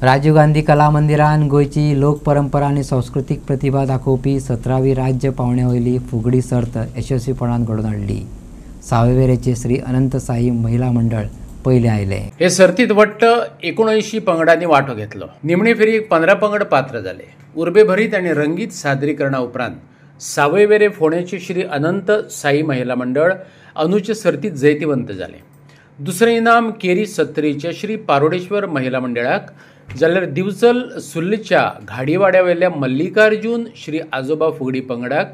राजीव गांधी कला मंदिरान गोयची लोकपरंपरा आणि सांस्कृतिक प्रतिभा दाखोवपी 17वी राज्य पावण्या वयली फुगडी सर्त यशस्वीपणान घडोवन हाडली। सावयवेरेचे श्री अनंत साई महिला मंडळ पहिले आयले। हे सर्तीत वट्ट 79 पंगडांनी वांटो घेतलो। निमणे फेरयेक 15 पंगड पात्र जाले। उर्बेभरीत आणि रंगीत सादरीकरणा उपरांत सावयवेरे फोंडेचे श्री अनंत साई महिला मंडळ अनुचे सर्तीत जैतिवंत जाले। दुसरे इनाम केरी सत्तरीच्या श्री पारोडेश्वर महिला मंडळाक जाल्यार दिवचल सुल्लच्या घाडीवाड्यावेल्या मल्लिकार्जुन श्री आजोबा फुगडी पंगडाक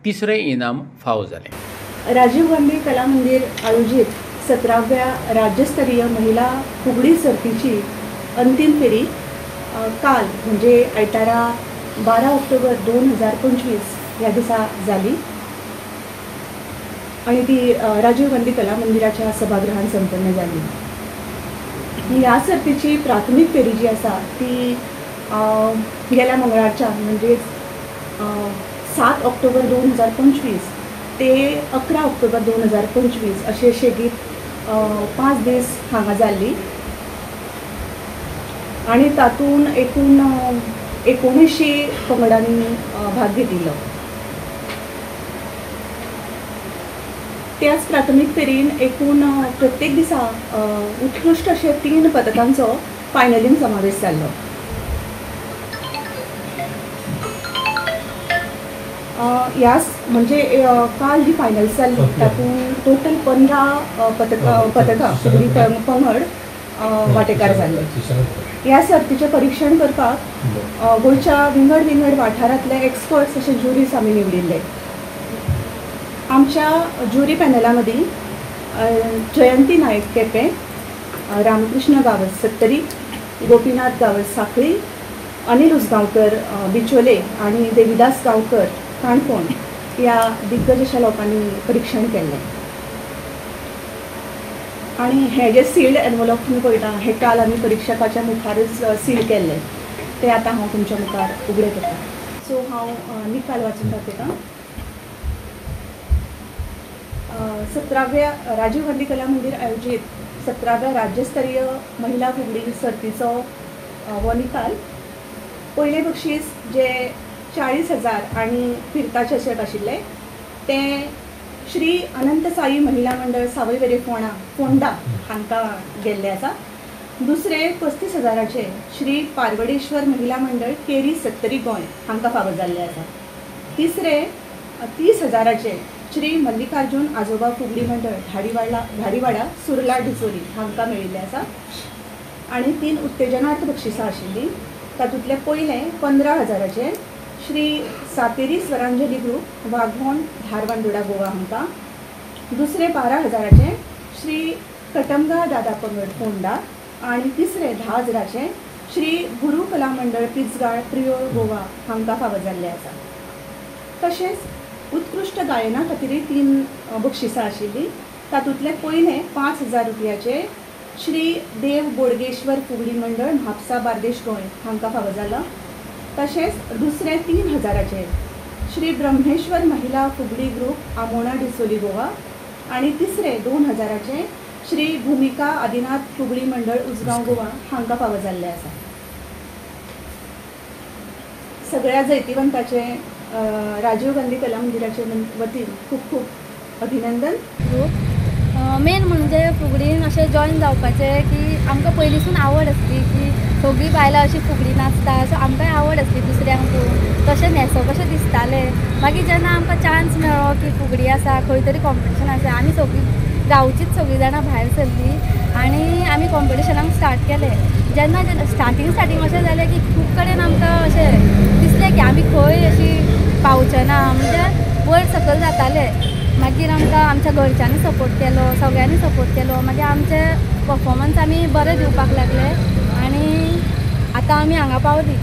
तिसरे इनाम फावो जाले। राजीव गांधी कला मंदिर आयोजित 17व्या राज्यस्तरीय महिला फुगडी सर्तीची अंतिम फेरी काल म्हणजे आयतारा 12 ऑक्टोबर 2025 या दिसा जाली आणि ती राजीव गांधी कला मंदिराच्या सभागृहात संपन्न झाली। ह्या सर्तीची प्राथमिक फेरी जी आसा ती गेल्या मंगळारच्या म्हणजे 7 ऑक्टोबर 2025 ते 11 ऑक्टोबर 2025 अशे शेगीत 5 दीस हांगा जाल्ली आणि तातून एकूण 19 पंगडांनी भाग घेतिल्लो। त्याच प्राथमिक फेरीन एकूण प्रत्येक दिसा उत्कृष्ट अशे 3 पदकांचो फायनलीन समावेश जाल्लो। यास म्हणजे काल जी फायनल्स जाल्ली तातून टोटल 15 पदकां फुगडी पंगड वांटेकार जाल्ले। ह्या सर्तीचें परीक्षण करपाक गोंयच्या विंगड विंगड वाठारांतले एक्सपर्ट्स अशे ज्युरीज आमी निवडिल्ले। आमच्या ज्युरी पॅनलामदी जयंती नायक केपें, रामकृष्ण गावस सत्तरी, गोपीनाथ गावस साखळी, अनिल उसगांवकर बिचोले आणि देविदास गांवकर काणकोण या दिग्गज अशा लोकांनी परीक्षण केल्लें। आणि हे जे सील्ड एनवलॉप तुम्ही पळयता हे काल आमी परीक्षकाच्या मुखारच सील केल्ले, ते आतां हांव तुमच्या मुखार उगडे करता। सो हांव निकाल वाचून दाखयतां। 17व्या राजीव गांधी कला मंदिर आयोजित 17व्या राज्यस्तरीय महिला फुगडी सर्तीचो हो निकाल। पयले बक्षीस जे 40,000 आणि फिरताचे चेक आशिल्ले ते श्री अनंत साई महिला मंडळ सावयवेरे फोंडा हांकां गेल्ले आसा। दुसरे 35,000चे श्री पारवडेश्वर महिला मंडळ केरी सत्तरी गोंय हांकां फावो जाल्ले आसा। तिसरे 30,000चे श्री मल्लिकार्जुन आजोबा फुगडी मंडळ घाडीवाडा सुर्ला डिचोली हांकां मेळिल्ले आसा। आणि 3 उत्तेजनार्थ बक्षिसां आशिल्लीं तातूंतले पयले 15,000चे श्री सातेरी स्वरांजली ग्रूप वाघोण धारबांदोडा गोवा हांकां। दुसरे 12,000चे श्री कटमगा दादा पंगड फोंडा आणि तिसरे 10,000चे श्री गुरू कला मंडळ पिचगाळ प्रियोळ गोवा हांकां फावो जाल्ले आसा। तशेंच उत्कृष्ट गायना खातीर 3 बक्षिसां आशिल्लीं तातूंतले पयले 5,000 रुपयाचे श्री देव बोडगेश्वर फुगडी मंडळ म्हापसा बार्देश गोंय हांकां फावो जाला। तशेंच दुसरे 3,000चे श्री ब्रह्मेश्वर महिला फुगडी ग्रूप आमोणा डिचोली गोवा आणि तिसरे 2,000चे श्री भूमिका आदिनाथ फुगडी मंडळ उसगांव गोवा हांकां फावो जाल्ले आसा। सगळ्या जैतिवंताचे राजीव गांधी कला मंदिराचे वतीन खूप खूप अभिनंदन। मेन म्हणजे फुगडीन अशें जॉयन जावपाचें की आमकां पयलींसून आवड आसली की सगळीं बायलां अशी फुगडी नाचता, सो आमकांय आवड आसली दुसऱ्यांक पळोवन तशें न्हेसप अशें दिसतालें। मागीर जेन्ना आमकां चान्स मेळ्ळो की फुगडी आसा खंय तरी कॉम्पिटिशन आसा आमी सगळीं गांवचीच सगळीं जाणां भायर सरलीं आणि आमी कॉम्पिटिशनाक स्टार्ट केलें। जेन्ना स्टार्टींग अशें जालें की खूब कडेन आमकां अशें दिसलें की आमी खंय अशी पावचे ना, म्हणजे वयर सकयल जातालें। मागीर आमकां आमच्या घरच्यांनी सपोर्ट केलो, सगळ्यांनी सपोर्ट केलो, मागीर आमचे परफॉर्मन्स आमी बरे दिवपाक लागले आणि आतां आमी हांगा पावली।